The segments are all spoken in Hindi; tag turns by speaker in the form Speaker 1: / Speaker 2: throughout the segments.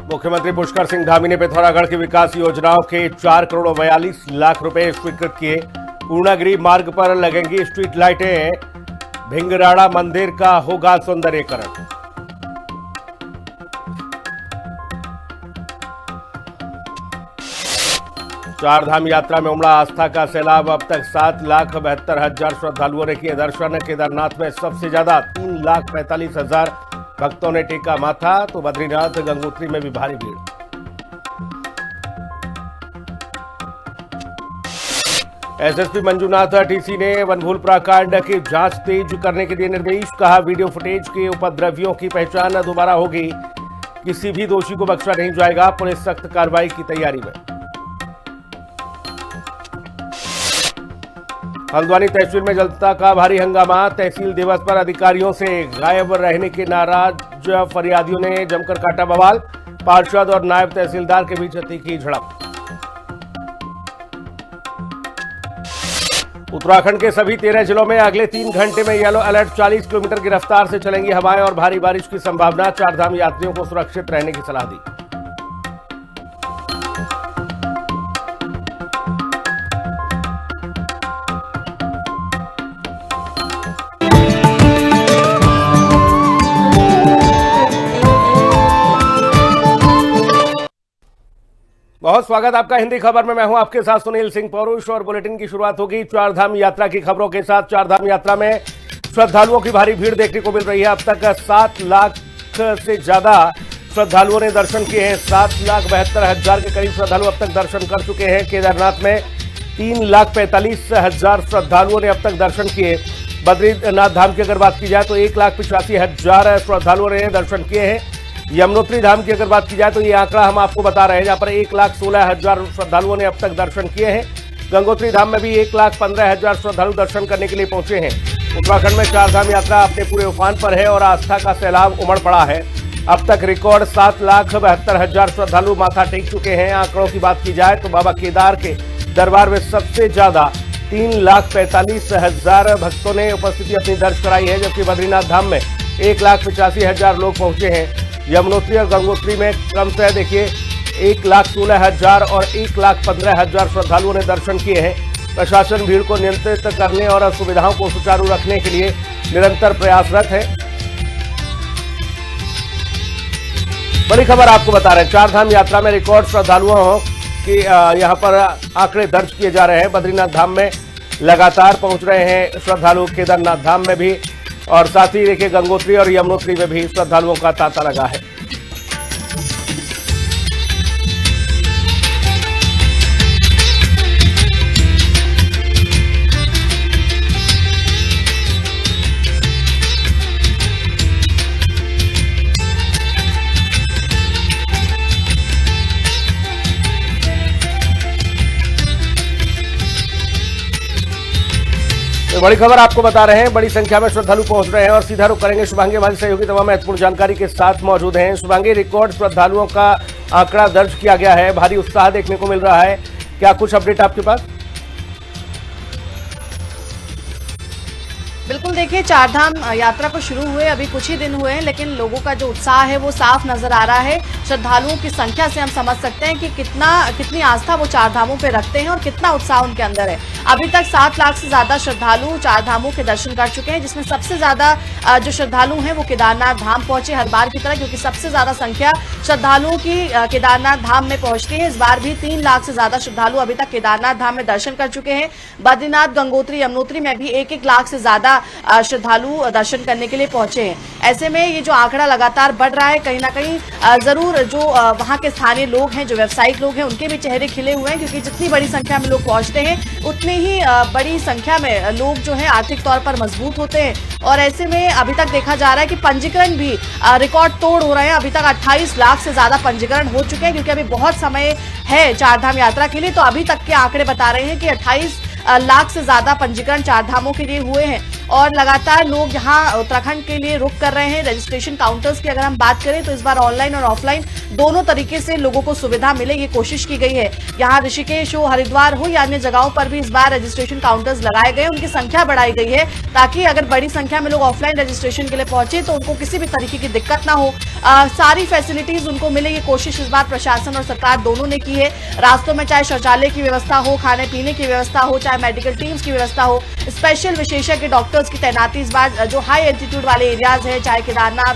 Speaker 1: मुख्यमंत्री पुष्कर सिंह धामी ने पिथौरागढ़ की विकास योजनाओं के 4 करोड़ 42 लाख रुपए स्वीकृत किए। पूर्णागिरी मार्ग पर लगेंगी स्ट्रीट लाइटें। भिंगराड़ा मंदिर का होगा सौंदर्यीकरण। चारधाम यात्रा में उमड़ा आस्था का सैलाब। अब तक 7,72,000 श्रद्धालुओं ने किए दर्शन। केदारनाथ में सबसे ज्यादा 3,45,000 भक्तों ने टेका माथा। तो बद्रीनाथ गंगोत्री में भी भारी भीड़। एसएसपी मंजूनाथ टीसी ने वनभूलपुरा कांड की जांच तेज करने के दिए निर्देश। कहा, वीडियो फुटेज के उपद्रवियों की पहचान दोबारा होगी। किसी भी दोषी को बख्शा नहीं जाएगा। पुलिस सख्त कार्रवाई की तैयारी में। हल्द्वानी तहसील में जनता का भारी हंगामा। तहसील दिवस पर अधिकारियों से गायब रहने के नाराज फरियादियों ने जमकर काटा बवाल। पार्षद और नायब तहसीलदार के बीच तीखी झड़प। उत्तराखंड के सभी 13 जिलों में अगले 3 घंटे में येलो अलर्ट। 40 किलोमीटर की रफ्तार से चलेंगी हवाएं और भारी बारिश की संभावना। चारधाम यात्रियों को सुरक्षित रहने की सलाह दी। बहुत स्वागत आपका हिंदी खबर में। मैं हूं आपके साथ सुनील सिंह पौरुष और बुलेटिन की शुरुआत होगी चारधाम यात्रा की खबरों के साथ। चारधाम यात्रा में श्रद्धालुओं की भारी भीड़ देखने को मिल रही है। अब तक 7 लाख से ज्यादा श्रद्धालुओं ने दर्शन किए हैं। 7,72,000 के करीब श्रद्धालु अब तक दर्शन कर चुके हैं। केदारनाथ में 3,45,000 श्रद्धालुओं ने अब तक दर्शन किए। बद्रीनाथ धाम की अगर बात की जाए तो 1,85,000 श्रद्धालुओं ने दर्शन किए हैं। यमुनोत्री धाम की अगर बात की जाए तो ये आंकड़ा हम आपको बता रहे हैं, जहां पर 1,16,000 श्रद्धालुओं ने अब तक दर्शन किए हैं। गंगोत्री धाम में भी 1,15,000 श्रद्धालु दर्शन करने के लिए पहुंचे हैं। उत्तराखंड में चारधाम यात्रा अपने पूरे उफान पर है और आस्था का सैलाब उमड़ पड़ा है। अब तक रिकॉर्ड 7,72,000 श्रद्धालु माथा टेक चुके हैं। आंकड़ों की बात की जाए तो बाबा केदार के दरबार में सबसे ज्यादा 3,45,000 भक्तों ने उपस्थिति अपनी दर्ज कराई है, जबकि बद्रीनाथ धाम में 1,85,000 लोग पहुंचे हैं। यमुनोत्री और गंगोत्री में क्रमशः देखिए 1,16,000 और 1,15,000 श्रद्धालुओं ने दर्शन किए हैं। प्रशासन भीड़ को नियंत्रित करने और सुविधाओं को सुचारू रखने के लिए निरंतर प्रयासरत है। बड़ी खबर आपको बता रहे हैं, चारधाम यात्रा में रिकॉर्ड श्रद्धालुओं की यहां पर आंकड़े दर्ज किए जा रहे हैं। बद्रीनाथ धाम में लगातार पहुंच रहे हैं श्रद्धालु। केदारनाथ धाम में भी और साथ ही देखिए गंगोत्री और यमुनोत्री में भी श्रद्धालुओं का तांता लगा है। तो बड़ी खबर आपको बता रहे हैं, बड़ी संख्या में श्रद्धालु पहुंच रहे हैं और सीधा रुख करेंगे शुभांगी। हमारी सहयोगी तमाम महत्वपूर्ण जानकारी के साथ मौजूद हैं। शुभांगी, रिकॉर्ड श्रद्धालुओं का आंकड़ा दर्ज किया गया है, भारी उत्साह देखने को मिल रहा है, क्या कुछ अपडेट आपके पास?
Speaker 2: बिल्कुल, देखिए चारधाम यात्रा को शुरू हुए अभी कुछ ही दिन हुए हैं, लेकिन लोगों का जो उत्साह है वो साफ नजर आ रहा है। श्रद्धालुओं की संख्या से हम समझ सकते हैं कि कितनी आस्था वो चारधामों पे रखते हैं और कितना उत्साह उनके अंदर है। अभी तक 7 लाख से ज्यादा श्रद्धालु चारधामों के दर्शन कर चुके हैं, जिसमें सबसे ज्यादा जो श्रद्धालु हैं वो केदारनाथ धाम पहुंचे हर बार की तरह, क्योंकि सबसे ज्यादा संख्या श्रद्धालुओं की केदारनाथ धाम में पहुंचती है। इस बार भी 3 लाख से ज्यादा श्रद्धालु अभी तक केदारनाथ धाम में दर्शन कर चुके हैं। बद्रीनाथ, गंगोत्री, यमुनोत्री में भी 1-1 लाख से ज्यादा श्रद्धालु दर्शन करने के लिए पहुंचे हैं। ऐसे में ये जो आंकड़ा लगातार बढ़ रहा है, कहीं ना कहीं जरूर जो वहां के स्थानीय लोग हैं, जो व्यावसायिक लोग हैं, उनके भी चेहरे खिले हुए हैं, क्योंकि जितनी बड़ी संख्या में लोग पहुंचते हैं उतनी ही बड़ी संख्या में लोग जो है आर्थिक तौर पर मजबूत होते हैं। और ऐसे में अभी तक देखा जा रहा है कि पंजीकरण भी रिकॉर्ड तोड़ हो रहे हैं। अभी तक 28 लाख से ज्यादा पंजीकरण हो चुके हैं, क्योंकि अभी बहुत समय है चारधाम यात्रा के लिए। तो अभी तक के आंकड़े बता रहे हैं कि 28 लाख से ज्यादा पंजीकरण चारधामों के लिए हुए हैं और लगातार लोग यहाँ उत्तराखंड के लिए रुख कर रहे हैं। रजिस्ट्रेशन काउंटर्स की अगर हम बात करें तो इस बार ऑनलाइन और ऑफलाइन दोनों तरीके से लोगों को सुविधा मिले, ये कोशिश की गई है। यहाँ ऋषिकेश हो, हरिद्वार हो या अन्य जगहों पर भी इस बार रजिस्ट्रेशन काउंटर्स लगाए गए, उनकी संख्या बढ़ाई गई है ताकि अगर बड़ी संख्या में लोग ऑफलाइन रजिस्ट्रेशन के लिए पहुंचे तो उनको किसी भी तरीके की दिक्कत ना हो, सारी फैसिलिटीज उनको मिले। ये कोशिश इस बार प्रशासन और सरकार दोनों ने की है। रास्तों में चाहे शौचालय की व्यवस्था हो, खाने पीने की व्यवस्था हो, चाहे मेडिकल टीम्स की व्यवस्था हो, स्पेशल विशेषज्ञ डॉक्टर्स की तैनाती इस बार जो हाई एल्टीट्यूड वाले एरियाज है, चाहे केदारनाथ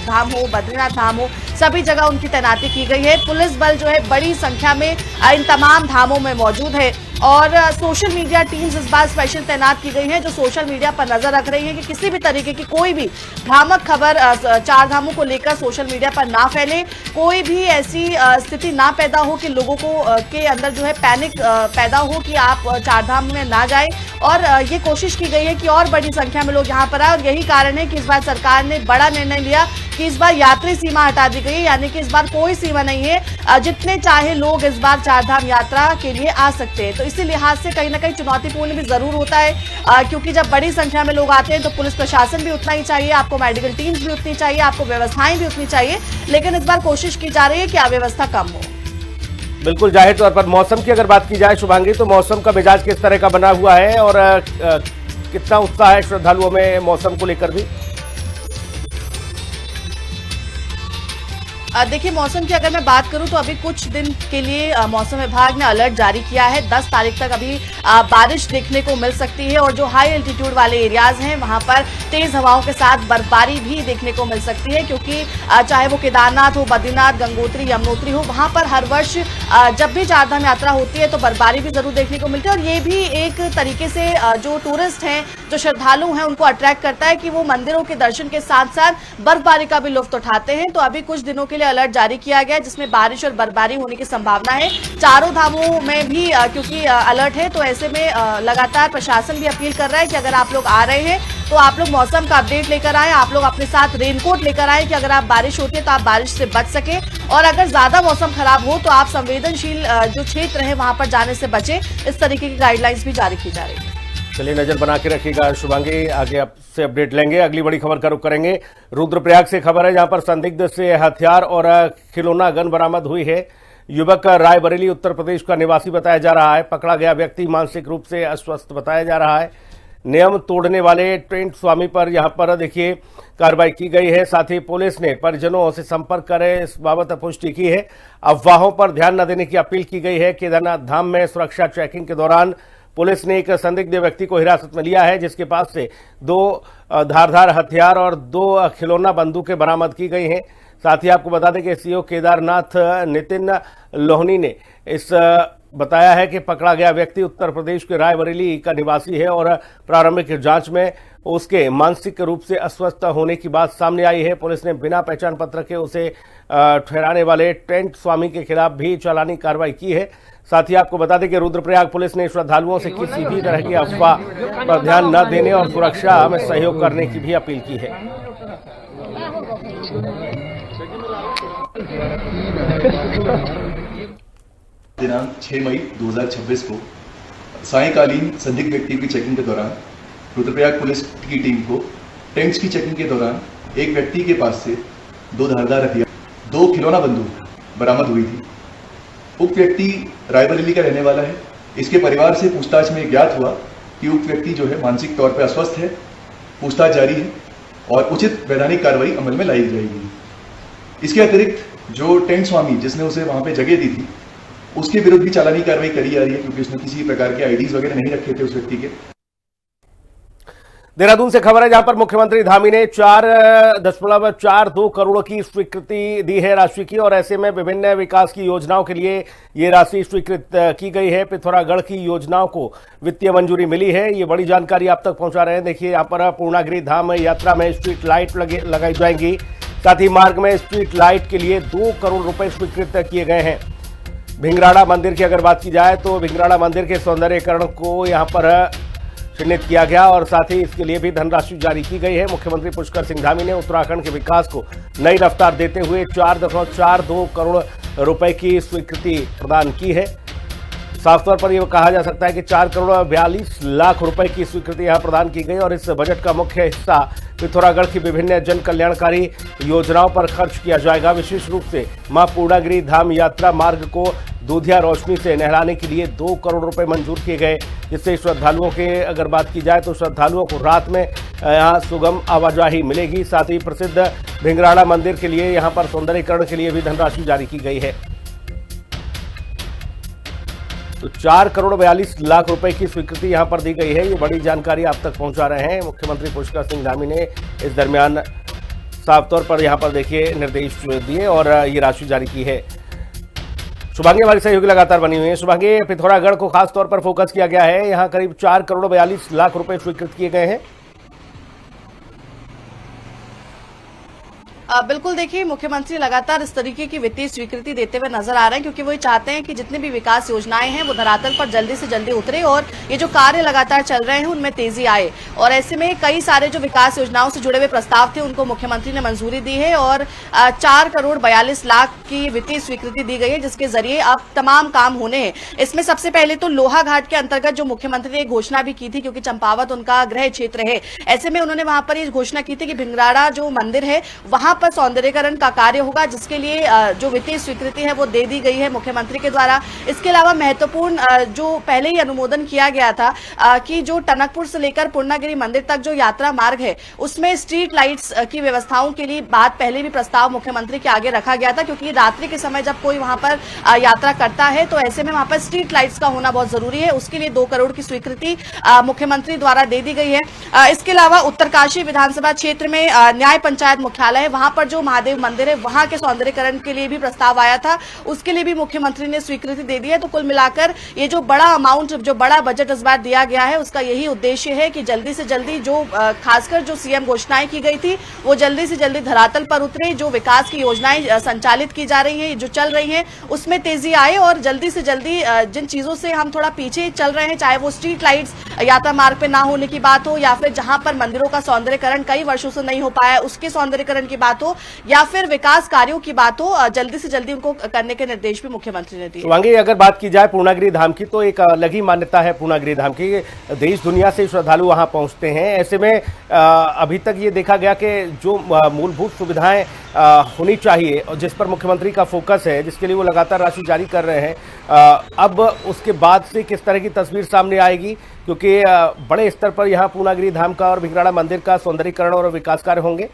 Speaker 2: धाम हो, बद्रीनाथ धाम हो, सभी जगह उनकी तैनाती की गई है। पुलिस बल जो है बड़ी संख्या में इन तमाम धामों में मौजूद है और सोशल मीडिया टीम्स इस बार स्पेशल तैनात की गई हैं जो सोशल मीडिया पर नजर रख रही है कि किसी भी तरीके की कोई भी भ्रामक खबर चार धामों को लेकर सोशल मीडिया पर ना फैले, कोई भी ऐसी स्थिति ना पैदा हो कि लोगों को के अंदर जो है पैनिक पैदा हो कि आप चार धाम में ना जाएं। और ये कोशिश की गई है कि और बड़ी संख्या में लोग यहाँ पर आए और यही कारण है कि इस बार सरकार ने बड़ा निर्णय लिया कि इस बार यात्री सीमा हटा दी गई, यानी कि इस बार कोई सीमा नहीं है, जितने चाहे लोग इस बार चारधाम यात्रा के लिए आ सकते हैं। तो इसी लिहाज से कहीं ना कहीं चुनौतीपूर्ण भी जरूर होता है क्योंकि जब बड़ी संख्या में लोग आते हैं तो पुलिस प्रशासन भी उतना ही चाहिए, आपको मेडिकल टीम्स भी उतनी चाहिए, आपको व्यवस्थाएं भी उतनी चाहिए, लेकिन इस बार कोशिश की जा रही है कि अव्यवस्था कम हो।
Speaker 1: बिल्कुल, जाहिर तौर पर मौसम की अगर बात की जाए शुभांगी, तो मौसम का मिजाज किस तरह का बना हुआ है और कितना उत्साह है श्रद्धालुओं में मौसम को लेकर भी?
Speaker 2: देखिए, मौसम की अगर मैं बात करूं तो अभी कुछ दिन के लिए मौसम विभाग ने अलर्ट जारी किया है। 10 तारीख तक अभी बारिश देखने को मिल सकती है और जो हाई एल्टीट्यूड वाले एरियाज हैं वहां पर तेज हवाओं के साथ बर्फबारी भी देखने को मिल सकती है क्योंकि चाहे वो केदारनाथ हो, बद्रीनाथ, गंगोत्री, यमुनोत्री हो, वहां पर हर वर्ष जब भी चारधाम यात्रा होती है तो बर्फबारी भी जरूर देखने को मिलती है। और ये भी एक तरीके से जो टूरिस्ट हैं, जो श्रद्धालु हैं, उनको अट्रैक्ट करता है कि वो मंदिरों के दर्शन के साथ साथ बर्फबारी का भी लुत्फ उठाते हैं। तो अभी कुछ दिनों के लिए अलर्ट जारी किया गया है जिसमें बारिश और बर्फबारी होने की संभावना है। चारों धामों में भी क्योंकि अलर्ट है तो ऐसे में लगातार प्रशासन भी अपील कर रहा है कि अगर आप लोग आ रहे हैं तो आप लोग मौसम का अपडेट लेकर आए, आप लोग अपने साथ रेनकोट लेकर आए कि अगर आप बारिश होती है तो आप बारिश से बच सके और अगर ज्यादा मौसम खराब हो तो आप संवेदनशील जो क्षेत्र है वहां पर जाने से बचे। इस तरीके की गाइडलाइंस भी जारी की जा रही है।
Speaker 1: चलिए, नजर बना के रखिएगा शुभांगी, आगे आपसे अपडेट लेंगे। अगली बड़ी खबर का रुख करेंगे। रुद्रप्रयाग से खबर है जहां पर संदिग्ध से हथियार और खिलौना गन बरामद हुई है। युवक रायबरेली उत्तर प्रदेश का निवासी बताया जा रहा है। पकड़ा गया व्यक्ति मानसिक रूप से अस्वस्थ बताया जा रहा है। नियम तोड़ने वाले टेंट स्वामी पर यहां पर देखिए कार्रवाई की गई है। साथ ही पुलिस ने परिजनों से संपर्क कर इस बाबत पुष्टि की है। अफवाहों पर ध्यान न देने की अपील की गई है। केदारनाथ धाम में सुरक्षा चेकिंग के दौरान पुलिस ने एक संदिग्ध व्यक्ति को हिरासत में लिया है जिसके पास से 2 धारदार हथियार और 2 खिलौना बंदूकें बरामद की गई हैं। साथ ही आपको बता दें कि सीओ केदारनाथ नितिन लोहनी ने इस बताया है कि पकड़ा गया व्यक्ति उत्तर प्रदेश के रायबरेली का निवासी है और प्रारंभिक जांच में उसके मानसिक रूप से अस्वस्थ होने की बात सामने आई है। पुलिस ने बिना पहचान पत्र के उसे ठहराने वाले टेंट स्वामी के खिलाफ भी चालानी कार्रवाई की है। साथ ही आपको बता दें कि रुद्रप्रयाग पुलिस ने श्रद्धालुओं से किसी भी तरह की अफवाह पर ध्यान न देने और सुरक्षा में सहयोग करने की भी अपील की है।
Speaker 3: दिनांक 6 मई 2026 को सायंकालीन संदिग्ध व्यक्ति की चेकिंग के दौरान रुद्रप्रयाग पुलिस की टीम को टेंट्स की चेकिंग के दौरान एक व्यक्ति के पास से 2 धारदार हथियार, 2 खिलौना बंदूक बरामद हुई थी। उक्त व्यक्ति रायबरेली का रहने वाला है। इसके परिवार से पूछताछ में ज्ञात हुआ कि उक्त व्यक्ति जो है मानसिक तौर पर अस्वस्थ है। पूछताछ जारी है और उचित वैधानिक कार्रवाई अमल में लाई जाएगी। इसके अतिरिक्त जो टेंट स्वामी जिसने उसे वहां पे जगह दी थी उसके विरुद्ध भी चालानी कार्रवाई करी जा रही है क्योंकि उसने किसी प्रकार के आईडीज वगैरह नहीं रखे थे उस व्यक्ति के।
Speaker 1: देहरादून से खबर है जहां पर मुख्यमंत्री धामी ने 4.42 करोड़ की स्वीकृति दी है राशि की और ऐसे में विभिन्न विकास की योजनाओं के लिए ये राशि स्वीकृत की गई है। पिथौरागढ़ की योजनाओं को वित्तीय मंजूरी मिली है। ये बड़ी जानकारी आप तक पहुंचा रहे हैं। देखिए, यहाँ पर पूर्णागिरि धाम यात्रा में स्ट्रीट लाइट लगाई जाएंगी। साथ ही मार्ग में स्ट्रीट लाइट के लिए 2 करोड़ रुपए स्वीकृत किए गए हैं। भिंगराड़ा मंदिर की अगर बात की जाए तो भिंगराड़ा मंदिर के सौंदर्यीकरण को यहाँ पर चिन्हित किया गया और साथ ही इसके लिए भी धनराशि जारी की गई है। मुख्यमंत्री पुष्कर सिंह धामी ने उत्तराखंड के विकास को नई रफ्तार देते हुए 4.42 करोड़ रुपए की स्वीकृति प्रदान की है। साफ तौर पर यह कहा जा सकता है कि 4 करोड़ 42 लाख रुपए की स्वीकृति यहां प्रदान की गई और इस बजट का मुख्य हिस्सा पिथौरागढ़ की विभिन्न जन कल्याणकारी योजनाओं पर खर्च किया जाएगा। विशेष रूप से मां पूर्णागिरि धाम यात्रा मार्ग को दूधिया रोशनी से नहलाने के लिए 2 करोड़ रुपए मंजूर किए गए, जिससे श्रद्धालुओं के अगर बात की जाए तो श्रद्धालुओं को रात में यहाँ सुगम आवाजाही मिलेगी। साथ ही प्रसिद्ध भिंगराड़ा मंदिर के लिए यहाँ पर सौंदर्यीकरण के लिए भी धनराशि जारी की गई है। तो 4 करोड़ 42 लाख रुपए की स्वीकृति यहां पर दी गई है। ये बड़ी जानकारी आप तक पहुंचा रहे हैं मुख्यमंत्री पुष्कर सिंह धामी ने इस दरमियान साफ तौर पर यहां पर देखिए निर्देश दिए और ये राशि जारी की है। शुभांगी हमारी सहयोगी लगातार बनी हुई है। शुभांगी, पिथौरागढ़ को खास तौर पर फोकस किया गया है, यहाँ करीब 4 करोड़ 42 लाख रुपए स्वीकृत किए गए हैं।
Speaker 2: बिल्कुल, देखिए मुख्यमंत्री लगातार इस तरीके की वित्तीय स्वीकृति देते हुए नजर आ रहे हैं, क्योंकि वो चाहते हैं कि जितनी भी विकास योजनाएं हैं वो धरातल पर जल्दी से जल्दी उतरे और ये जो कार्य लगातार चल रहे हैं उनमें तेजी आए। और ऐसे में कई सारे जो विकास योजनाओं से जुड़े हुए प्रस्ताव थे उनको मुख्यमंत्री ने मंजूरी दी है और 4 करोड़ 42 लाख की वित्तीय स्वीकृति दी गई है, जिसके जरिए अब तमाम काम होने हैं। इसमें सबसे पहले तो लोहा घाट के अंतर्गत जो मुख्यमंत्री ने घोषणा भी की थी, क्योंकि चंपावत उनका गृह क्षेत्र है, ऐसे में उन्होंने वहां पर ये घोषणा की थी कि भिंगराड़ा जो मंदिर है वहां पर सौंदर्यीकरण का कार्य होगा, जिसके लिए जो वित्तीय स्वीकृति है वो दे दी गई है मुख्यमंत्री के द्वारा। इसके अलावा महत्वपूर्ण जो पहले ही अनुमोदन किया गया था कि जो टनकपुर से लेकर पूर्णागिरि मंदिर तक जो यात्रा मार्ग है उसमें स्ट्रीट लाइट्स की व्यवस्थाओं के लिए बात पहले भी प्रस्ताव मुख्यमंत्री के आगे रखा गया था, क्योंकि रात्रि के समय जब कोई वहां पर यात्रा करता है तो ऐसे में वहां पर स्ट्रीट लाइट्स का होना बहुत जरूरी है। उसके लिए 2 करोड़ की स्वीकृति मुख्यमंत्री द्वारा दे दी गई है। इसके अलावा उत्तरकाशी विधानसभा क्षेत्र में न्याय पंचायत मुख्यालय है, वहां पर जो महादेव मंदिर है वहां के सौंदर्यीकरण के लिए भी प्रस्ताव आया था, उसके लिए भी मुख्यमंत्री ने स्वीकृति दे दी है। तो कुल मिलाकर ये जो बड़ा अमाउंट, जो बड़ा बजट इस बार दिया गया है, उसका यही उद्देश्य है कि जल्दी से जल्दी जो खासकर जो सीएम घोषणाएं की गई थी वो जल्दी से जल्दी धरातल पर उतरे, जो विकास की योजनाएं संचालित की जा रही हैं, जो चल रही हैं, उसमें तेजी आए और जल्दी से जल्दी जिन चीजों से हम थोड़ा पीछे चल रहे हैं, चाहे वो स्ट्रीट लाइट्स यात्रा मार्ग पे ना होने की बात हो, या फिर जहां पर मंदिरों का सौंदर्यीकरण कई वर्षों से नहीं हो पाया उसके सौंदर्यीकरण की बात हो, या फिर विकास कार्यों की बात हो, जल्दी से जल्दी उनको करने के निर्देश भी मुख्यमंत्री ने दिए।
Speaker 1: शुभांगी, अगर बात की जाए पूर्णागिरि धाम की तो एक अलग ही मान्यता है पूर्णागिरि धाम की, देश दुनिया से श्रद्धालु वहां पहुंचते हैं। ऐसे में अभी तक ये देखा गया कि जो मूलभूत सुविधाएं होनी चाहिए और जिस पर मुख्यमंत्री का फोकस है, जिसके लिए वो लगातार राशि जारी कर रहे हैं, अब उसके बाद से किस तरह की तस्वीर सामने आएगी, क्योंकि बड़े स्तर पर यहाँ पूर्णागिरि धाम का और भिंगराड़ा मंदिर का सौंदर्यीकरण और विकास कार्य होंगे।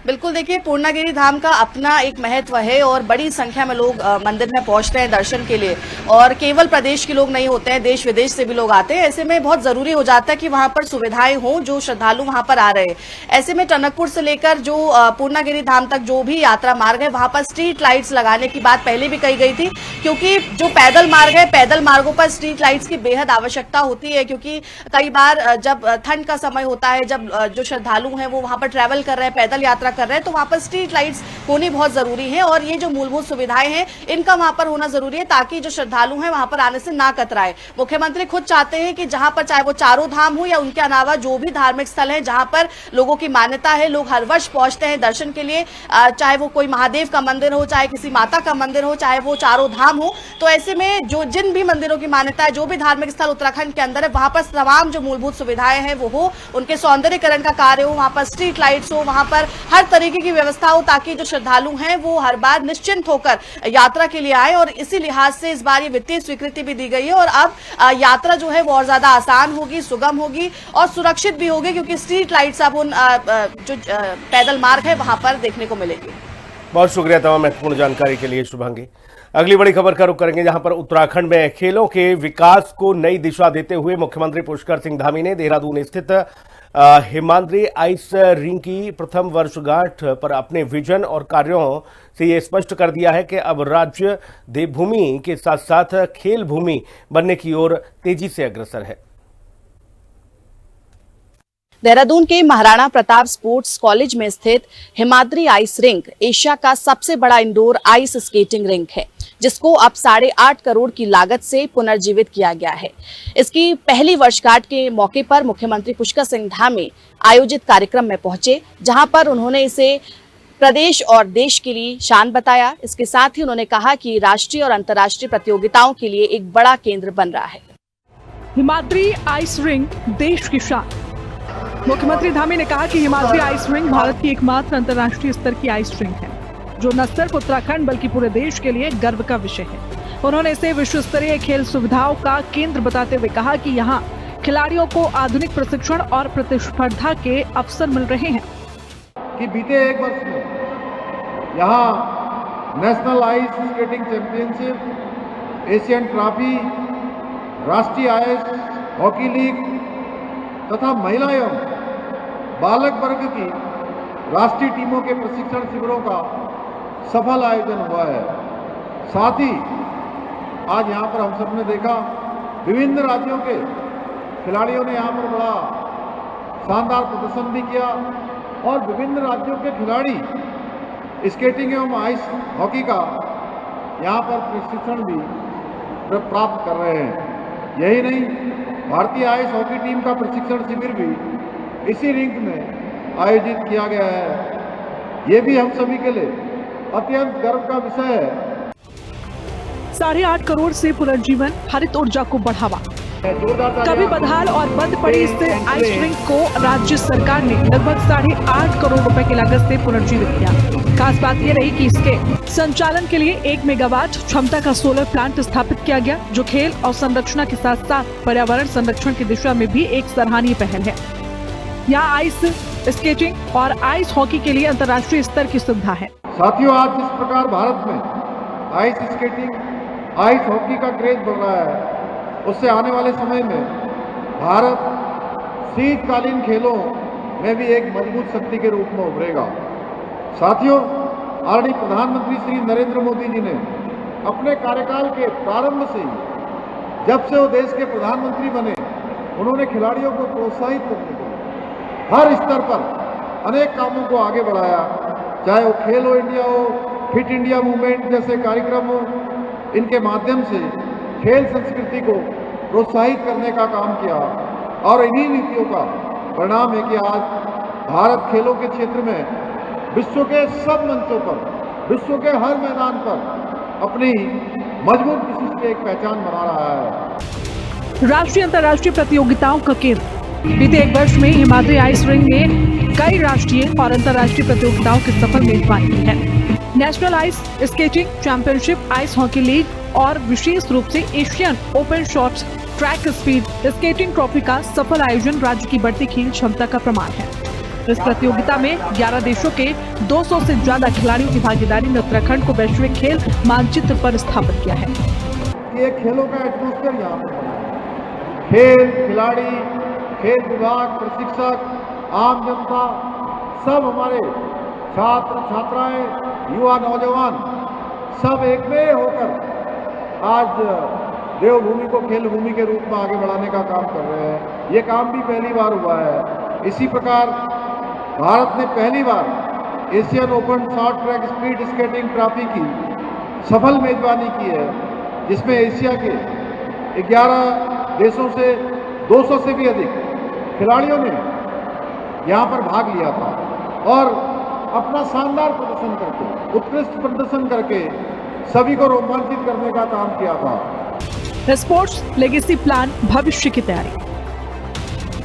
Speaker 2: बिल्कुल, देखिए पूर्णागिरि धाम का अपना एक महत्व है और बड़ी संख्या में लोग मंदिर में पहुंचते हैं दर्शन के लिए, और केवल प्रदेश के लोग नहीं होते हैं, देश विदेश से भी लोग आते हैं। ऐसे में बहुत जरूरी हो जाता है कि वहां पर सुविधाएं हों जो श्रद्धालु वहां पर आ रहे हैं। ऐसे में टनकपुर से लेकर जो पूर्णागिरि धाम तक जो भी यात्रा मार्ग है वहां पर स्ट्रीट लाइट्स लगाने की बात पहले भी कही गई थी, क्योंकि जो पैदल मार्ग है, पैदल मार्गों पर स्ट्रीट लाइट्स की बेहद आवश्यकता होती है, क्योंकि कई बार जब ठंड का समय होता है, जब जो श्रद्धालु हैं वो वहां पर ट्रैवल कर रहे हैं, पैदल यात्रा कर रहे हैं, तो वहां पर स्ट्रीट लाइट्स होनी बहुत जरूरी है और ये जो मूलभूत सुविधाएं हैं इनका वहां पर होना जरूरी है, ताकि जो श्रद्धालु हैं वहां पर आने से ना कतराए। मुख्यमंत्री खुद चाहते हैं कि जहां पर चाहे वो चारों धाम हो या उनके अलावा जो भी धार्मिक स्थल है जहां पर लोगों की मान्यता है, लोग हर वर्ष पहुंचते हैं दर्शन के लिए, चाहे वो कोई महादेव का मंदिर हो, चाहे किसी माता का मंदिर हो, चाहे वो चारों धाम हो, तो ऐसे में जो जिन भी मंदिरों की मान्यता है, जो भी धार्मिक स्थल उत्तराखंड के अंदर है, वहां पर तमाम जो मूलभूत सुविधाएं हैं वो हो, उनके सौंदर्यीकरण का कार्य हो, वहां पर स्ट्रीट लाइट्स हो, वहां पर हर तरीके की व्यवस्था हो, ताकि जो श्रद्धालु हैं वो हर बार निश्चिंत होकर यात्रा के लिए आए। और इसी लिहाज से इस बार ये वित्तीय स्वीकृति भी दी गई है और अब यात्रा जो है वो और ज्यादा आसान होगी, सुगम होगी और सुरक्षित भी होगी, क्योंकि स्ट्रीट लाइट्स अब उन जो पैदल मार्ग है वहां पर देखने को मिलेगी।
Speaker 1: बहुत शुक्रिया तमाम महत्वपूर्ण जानकारी के लिए शुभांगी। अगली बड़ी खबर का रुख करेंगे, जहां पर उत्तराखंड में खेलों के विकास को नई दिशा देते हुए मुख्यमंत्री पुष्कर सिंह धामी ने देहरादून स्थित हिमाद्री आइस रिंग की प्रथम वर्षगांठ पर अपने विजन और कार्यों से ये स्पष्ट कर दिया है कि अब राज्य देवभूमि के साथ साथ खेल भूमि बनने की ओर तेजी से अग्रसर है।
Speaker 2: देहरादून के महाराणा प्रताप स्पोर्ट्स कॉलेज में स्थित हिमाद्री आइस रिंक एशिया का सबसे बड़ा इंडोर आइस स्केटिंग रिंक है, जिसको अब 8.5 करोड़ की लागत से पुनर्जीवित किया गया है। इसकी पहली वर्षगांठ के मौके पर मुख्यमंत्री पुष्कर सिंह धामी आयोजित कार्यक्रम में पहुंचे, जहां पर उन्होंने इसे प्रदेश और देश के लिए शान बताया। इसके साथ ही उन्होंने कहा कि राष्ट्रीय और अंतर्राष्ट्रीय प्रतियोगिताओं के लिए एक बड़ा केंद्र बन रहा है।
Speaker 4: हिमाद्री आइस रिंग देश की शान। मुख्यमंत्री धामी ने कहा कि हिमाद्री आइस रिंग भारत की एकमात्र अंतर्राष्ट्रीय स्तर की आइस रिंग है, जो न सिर्फ उत्तराखंड बल्कि पूरे देश के लिए गर्व का विषय है। उन्होंने इसे विश्व स्तरीय खेल सुविधाओं का केंद्र बताते हुए कहा कि यहाँ खिलाड़ियों को आधुनिक प्रशिक्षण और प्रतिस्पर्धा के अवसर मिल रहे हैं।
Speaker 5: कि बीते एक वर्ष में यहाँ national ice skating championship, Asian trophy, राष्ट्रीय आइस हॉकी लीग तथा महिला एवं बालक वर्ग की राष्ट्रीय टीमों के प्रशिक्षण शिविरों का सफल आयोजन हुआ है। साथ ही आज यहाँ पर हम सब ने देखा विभिन्न राज्यों के खिलाड़ियों ने यहाँ पर बड़ा शानदार प्रदर्शन भी किया और विभिन्न राज्यों के खिलाड़ी स्केटिंग एवं आइस हॉकी का यहाँ पर प्रशिक्षण भी प्राप्त कर रहे हैं। यही नहीं, भारतीय आइस हॉकी टीम का प्रशिक्षण शिविर भी इसी रिंक में आयोजित किया गया है। ये भी हम सभी के लिए अत्यंत गर्व का विषय है।
Speaker 4: 8.5 करोड़ से पुनर्जीवन, हरित ऊर्जा को बढ़ावा। कभी बदहाल और बंद पड़ी इस आइस रिंक को राज्य सरकार ने लगभग 8.5 करोड़ रुपए की लागत से पुनर्जीवित किया। खास बात ये रही कि इसके संचालन के लिए 1 मेगावाट क्षमता का सोलर प्लांट स्थापित किया गया, जो खेल और संरक्षण के साथ साथ पर्यावरण संरक्षण की दिशा में भी एक सराहनीय पहल है। यहाँ आइस स्केटिंग और आइस हॉकी के लिए अंतर्राष्ट्रीय स्तर की सुविधा है।
Speaker 5: साथियों, आज जिस प्रकार भारत में आइस स्केटिंग, आइस हॉकी का क्रेज बढ़ रहा है, उससे आने वाले समय में भारत शीतकालीन खेलों में भी एक मजबूत शक्ति के रूप में उभरेगा। साथियों, आदरणीय प्रधानमंत्री श्री नरेंद्र मोदी जी ने अपने कार्यकाल के प्रारंभ से ही, जब से वो देश के प्रधानमंत्री बने, उन्होंने खिलाड़ियों को प्रोत्साहित करने के लिए हर स्तर पर अनेक कामों को आगे बढ़ाया। चाहे वो खेलो इंडिया हो, फिट इंडिया मूवमेंट जैसे कार्यक्रम हो, इनके माध्यम से खेल संस्कृति को प्रोत्साहित करने का काम किया और इन्हीं नीतियों का परिणाम है कि आज भारत खेलों के क्षेत्र में विश्व के सब मंचों पर, विश्व के हर मैदान पर अपनी मजबूत विशिष्ट एक पहचान बना रहा है।
Speaker 4: राष्ट्रीय अंतर्राष्ट्रीय प्रतियोगिताओं का केंद्र। बीते एक वर्ष में हिमाद्री आइस रिंग ने कई राष्ट्रीय और अंतर्राष्ट्रीय प्रतियोगिताओं की सफल मेजबानी की है। National ice skating championship, ice hockey league और विशेष रूप से Asian open short track speed skating trophy का सफल आयोजन राज्य की बढ़ती खेल क्षमता का प्रमाण है। इस प्रतियोगिता में 11 देशों के 200 से ज्यादा खिलाड़ियों की भागीदारी ने उत्तराखंड को वैश्विक खेल मानचित्र पर स्थापित किया है।
Speaker 5: ये खेलों का एटमॉस्फेयर यहाँ पर बना है। खेल खिलाड़ी, खेल विभाग, प्रशिक्षक, आम जनता, सब हमारे छात्र छात्राएं, युवा नौजवान सब एक में होकर आज देवभूमि को खेल भूमि के रूप में आगे बढ़ाने का काम कर रहे हैं। ये काम भी पहली बार हुआ है। इसी प्रकार भारत ने पहली बार Asian open short track speed skating trophy की सफल मेजबानी की है, जिसमें एशिया के 11 देशों से 200 से भी अधिक खिलाड़ियों ने यहाँ पर भाग लिया था और अपना शानदार प्रदर्शन करके, उत्कृष्ट प्रदर्शन करके सभी को रोमांचित करने का काम किया था।
Speaker 4: स्पोर्ट्स लेगेसी प्लान, भविष्य की तैयारी।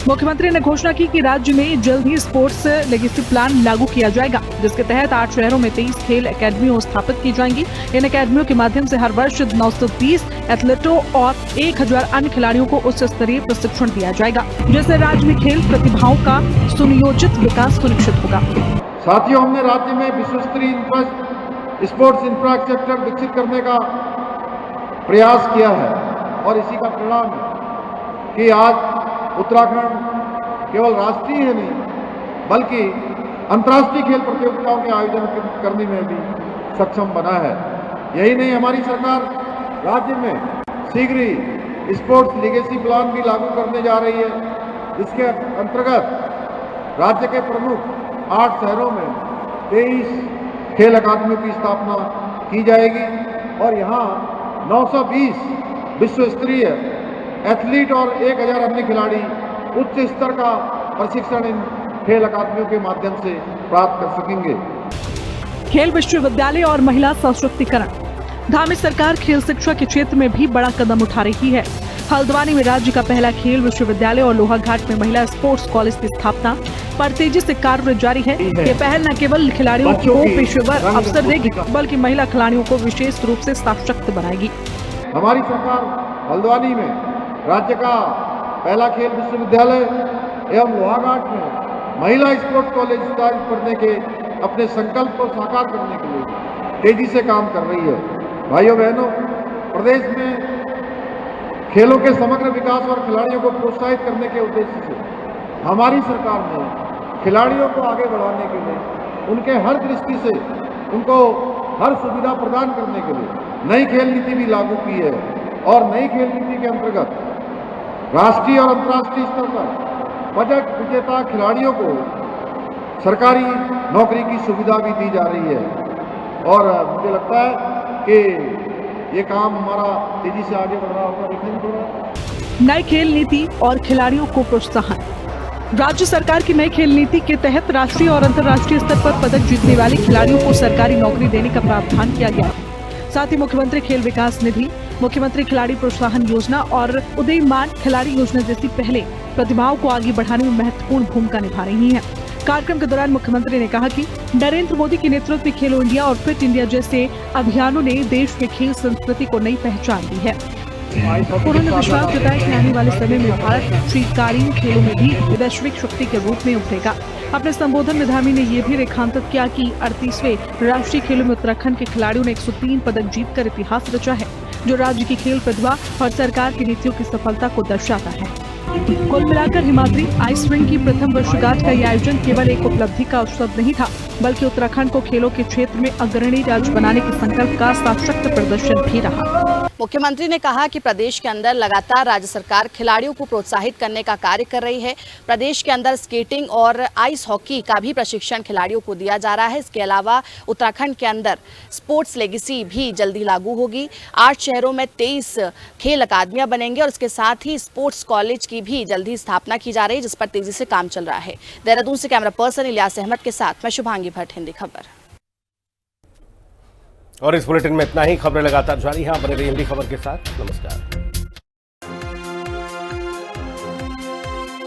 Speaker 4: मुख्यमंत्री ने घोषणा की कि राज्य में जल्द ही स्पोर्ट्स लेगेसी प्लान लागू किया जाएगा, जिसके तहत 8 शहरों में 23 खेल एकेडमियों स्थापित की जाएंगी। इन एकेडमियों के माध्यम से हर वर्ष 930 एथलीटों और 1000 अन्य खिलाड़ियों को उच्च स्तरीय प्रशिक्षण दिया जाएगा, जिससे राज्य में खेल प्रतिभाओं का सुनियोजित विकास सुनिश्चित होगा।
Speaker 5: साथियों, हमने राज्य में विश्व स्तरीय स्पोर्ट्स इंफ्रास्ट्रक्चर विकसित करने का प्रयास किया है और इसी का परिणाम है कि आज उत्तराखंड केवल राष्ट्रीय है नहीं, बल्कि अंतर्राष्ट्रीय खेल प्रतियोगिताओं के आयोजन करने में भी सक्षम बना है। यही नहीं, हमारी सरकार राज्य में शीघ्र ही स्पोर्ट्स लीगेसी प्लान भी लागू करने जा रही है, जिसके अंतर्गत राज्य के प्रमुख 8 शहरों में 23 खेल अकादमियों की स्थापना की जाएगी और यहाँ 920 विश्व स्तरीय एथलीट और 1000 अन्य खिलाड़ी उच्च स्तर का प्रशिक्षण इन खेल अकादमियों के माध्यम से प्राप्त कर सकेंगे।
Speaker 4: खेल विश्वविद्यालय और महिला सशक्तिकरण। धामी सरकार खेल शिक्षा के क्षेत्र में भी बड़ा कदम उठा रही है। हल्द्वानी में राज्य का पहला खेल विश्वविद्यालय और लोहाघाट में महिला स्पोर्ट्स कॉलेज की स्थापना पर तेजी से कार्य जारी है। ये पहल न केवल खिलाड़ियों को पेशेवर अवसर देगी बल्कि महिला खिलाड़ियों को विशेष रूप से सशक्त बनाएगी।
Speaker 5: हमारी सरकार हल्द्वानी में राज्य का पहला खेल विश्वविद्यालय एवं लोहाघाट में महिला स्पोर्ट्स कॉलेज स्थापित करने के अपने संकल्प को साकार करने के लिए तेजी से काम कर रही है। भाइयों बहनों, प्रदेश में खेलों के समग्र विकास और खिलाड़ियों को प्रोत्साहित करने के उद्देश्य से हमारी सरकार ने खिलाड़ियों को आगे बढ़ाने के लिए उनके हर दृष्टि से उनको हर सुविधा प्रदान करने के लिए नई खेल नीति भी लागू की है और नई खेल नीति के अंतर्गत राष्ट्रीय और अंतर्राष्ट्रीय स्तर पर पदक विजेता खिलाड़ियों को सरकारी नौकरी की सुविधा भी दी जा रही है और मुझे लगता है कि ये काम हमारा तेजी से आगे बढ़ रहा होगा, देखने में थोड़ा।
Speaker 4: नई खेल नीति और खिलाड़ियों को प्रोत्साहन। राज्य सरकार की नई खेल नीति के तहत राष्ट्रीय और अंतर्राष्ट्रीय स्तर पर पदक जीतने वाले खिलाड़ियों को सरकारी नौकरी देने का प्रावधान किया गया है। साथ ही मुख्यमंत्री खेल विकास निधि, मुख्यमंत्री खिलाड़ी प्रोत्साहन योजना और उदीयमान खिलाड़ी योजना जैसी पहले प्रतिभाओं को आगे बढ़ाने में महत्वपूर्ण भूमिका निभा रही है। कार्यक्रम के दौरान मुख्यमंत्री ने कहा कि नरेंद्र मोदी के नेतृत्व में खेलो इंडिया और फिट इंडिया जैसे अभियानों ने देश में खेल संस्कृति को नई पहचान दी है। उन्होंने विश्वास जताया कि आने वाले समय में भारत शीतकालीन खेलों में भी वैश्विक शक्ति के रूप में उभरेगा। अपने संबोधन में धामी ने यह भी रेखांकित किया कि 38वें राष्ट्रीय खेलों में उत्तराखंड के खिलाड़ियों ने 103 पदक जीतकर इतिहास रचा है, जो राज्य की खेल प्रतिभा और सरकार की नीतियों की सफलता को दर्शाता है। कुल मिलाकर हिमाद्री आइस रिंग की प्रथम वर्षगांठ का यह आयोजन केवल एक उपलब्धि का उत्सव नहीं था, बल्कि उत्तराखंड को खेलों के क्षेत्र में अग्रणी राज्य बनाने के संकल्प का सशक्त प्रदर्शन भी रहा।
Speaker 2: मुख्यमंत्री ने कहा कि प्रदेश के अंदर लगातार राज्य सरकार खिलाड़ियों को प्रोत्साहित करने का कार्य कर रही है। प्रदेश के अंदर स्केटिंग और आइस हॉकी का भी प्रशिक्षण खिलाड़ियों को दिया जा रहा है। इसके अलावा उत्तराखंड के अंदर स्पोर्ट्स लेगेसी भी जल्दी लागू होगी। 8 शहरों में 23 खेल अकादमियां बनेंगे और इसके साथ ही स्पोर्ट्स कॉलेज की भी जल्दी स्थापना की जा रही है, जिस पर तेजी से काम चल रहा है। देहरादून से कैमरा पर्सन इलियास अहमद के साथ मैं शुभांगी भट्ट, हिंदी खबर।
Speaker 1: और इस बुलेटिन में इतना ही। खबरें लगातार जारी हैं, बने रहिए हिंदी खबर के साथ। नमस्कार।